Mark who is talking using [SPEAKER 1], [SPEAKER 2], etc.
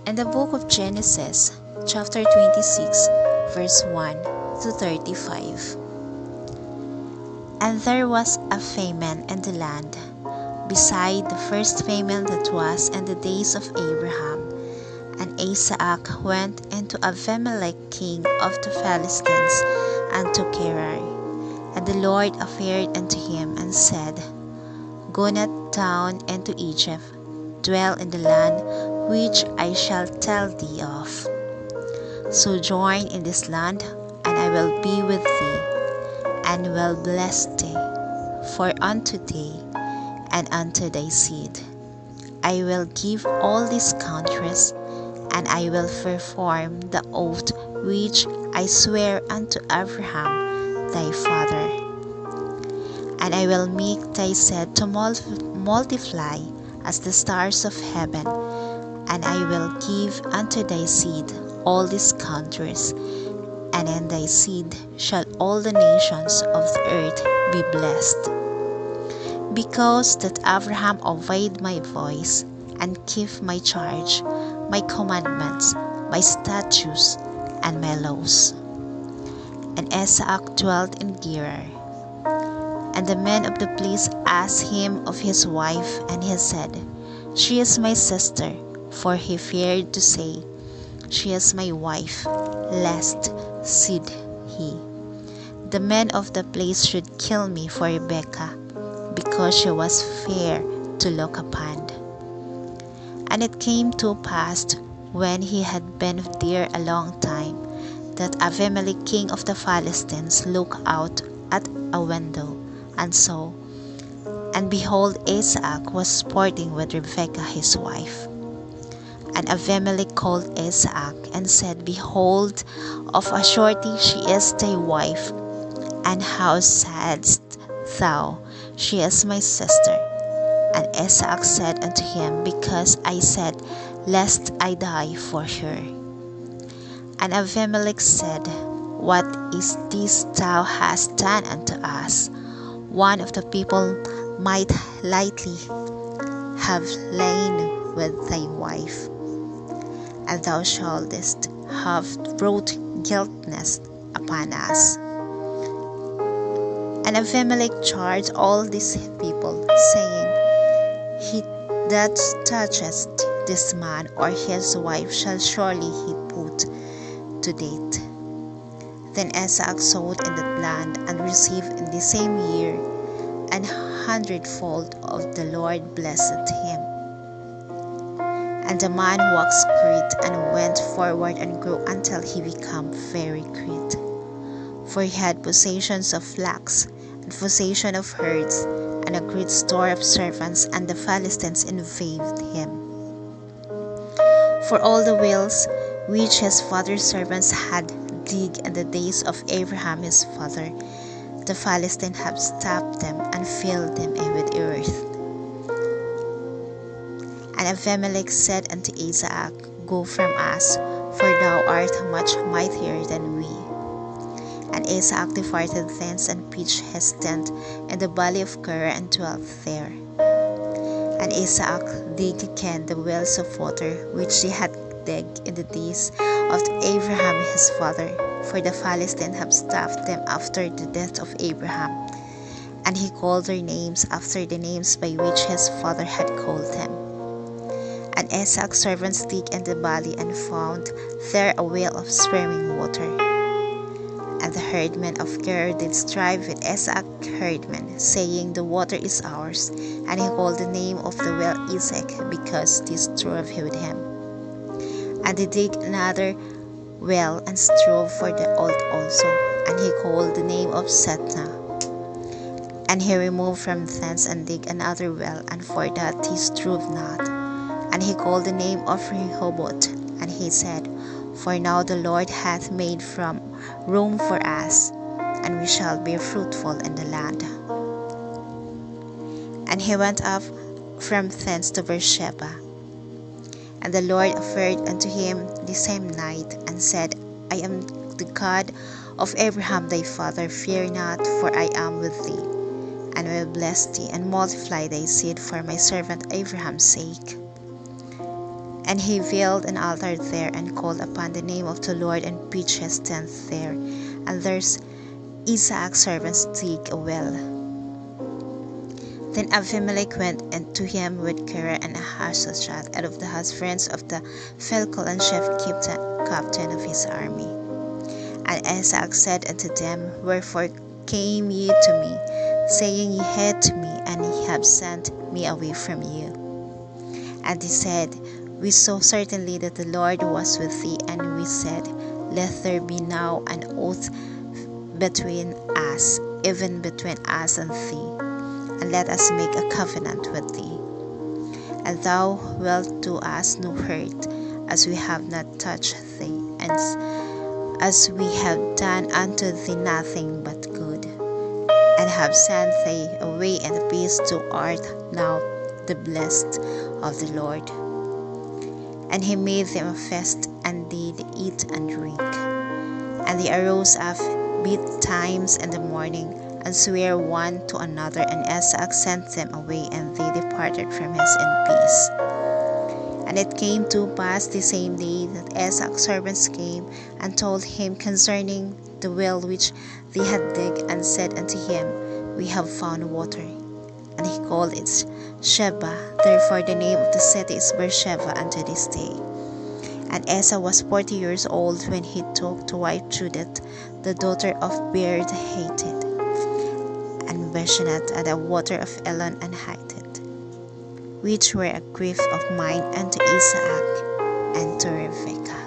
[SPEAKER 1] In the book of Genesis, chapter 26, verse 1 to 35. And there was a famine in the land, beside the first famine that was in the days of Abraham. And Isaac went into Abimelech king of the Philistines unto Gerar. And the Lord appeared unto him and said, Go not down into Egypt, dwell in the land which I shall tell thee of. Sojourn in this land, and I will be with thee, and will bless thee. For unto thee and unto thy seed I will give all these countries, and I will perform the oath which I swear unto Abraham thy father. And I will make thy seed to multiply as the stars of heaven, and I will give unto thy seed all these countries, and in thy seed shall all the nations of the earth be blessed. Because that Abraham obeyed my voice, and kept my charge, my commandments, my statutes, and my laws. And Isaac dwelt in Gerar. And the men of the place asked him of his wife, and he said, She is my sister, for he feared to say, She is my wife, lest, said he, the men of the place should kill me for Rebekah, because she was fair to look upon. And it came to pass, when he had been there a long time, that Abimelech king of the Philistines looked out at a window, and saw, and behold, Isaac was sporting with Rebekah his wife. And Abimelech called Isaac, and said, Behold, of a surety she is thy wife. And how saidst thou, She is my sister? And Isaac said unto him, Because I said, Lest I die for her. And Abimelech said, What is this thou hast done unto us? One of the people might lightly have lain with thy wife, and thou shouldest have brought guiltness upon us. And Abimelech charged all these people, saying, He that toucheth this man or his wife shall surely he put to death. Then Isaac sowed in that land, and received in the same year an hundredfold of the Lord blessed him. And the man waxed great, and went forward and grew until he became very great. For he had possessions of flocks, and possession of herds, and a great store of servants, and the Philistines invaded him. For all the wells which his father's servants had dig in the days of Abraham his father, the Philistines have stopped them and filled them in with earth. And Abimelech said unto Isaac, Go from us, for thou art much mightier than we. And Isaac departed thence, and pitched his tent in the valley of Gerar, and dwelt there. And Isaac digged again the wells of water which he had digged in the days of Abraham his father, for the Philistines have stopped them after the death of Abraham. And he called their names after the names by which his father had called them. And Isaac's servants dig in the valley, and found there a well of spring water. And the herdmen of Gerar did strive with Isaac's herdmen, saying, The water is ours. And he called the name of the well Isaac, because they strove with him. And they dig another well, and strove for the old also, and he called the name of Setna. And he removed from thence, and dig another well, and for that he strove not. And he called the name of Rehoboth. And he said, For now the Lord hath made from room for us, and we shall be fruitful in the land. And he went up from thence to Beersheba. And the Lord appeared unto him the same night, and said, I am the God of Abraham thy father. Fear not, for I am with thee, and will bless thee, and multiply thy seed for my servant Abraham's sake. And he built an altar there, and called upon the name of the Lord, and pitched his tent there. And there's Isaac's servants dig a well. Then Abimelech went unto him with Kerah and Ahashashad, and of the husbands of the Philcol and chief captain of his army. And Isaac said unto them, Wherefore came ye to me, saying, Ye hate me, and ye have sent me away from you? And they said, We saw certainly that the Lord was with thee, and we said, Let there be now an oath between us, even between us and thee, and let us make a covenant with thee. And thou wilt do us no hurt, as we have not touched thee, and as we have done unto thee nothing but good, and have sent thee away in peace, to art now the blessed of the Lord. And he made them a feast, and did eat and drink. And they arose up betimes in the morning, and sware one to another, and Isaac sent them away, and they departed from him in peace. And it came to pass the same day that Isaac's servants came and told him concerning the well which they had digged, and said unto him, We have found water. And he called it Sheba. Therefore the name of the city is Beersheba unto this day. And Esau was 40 years old when he took to wife Judith, the daughter of Beer the Hittite, and Bashanat, and the water of Elon and Hittite, which were a grief of mine unto Isaac and to Rebekah.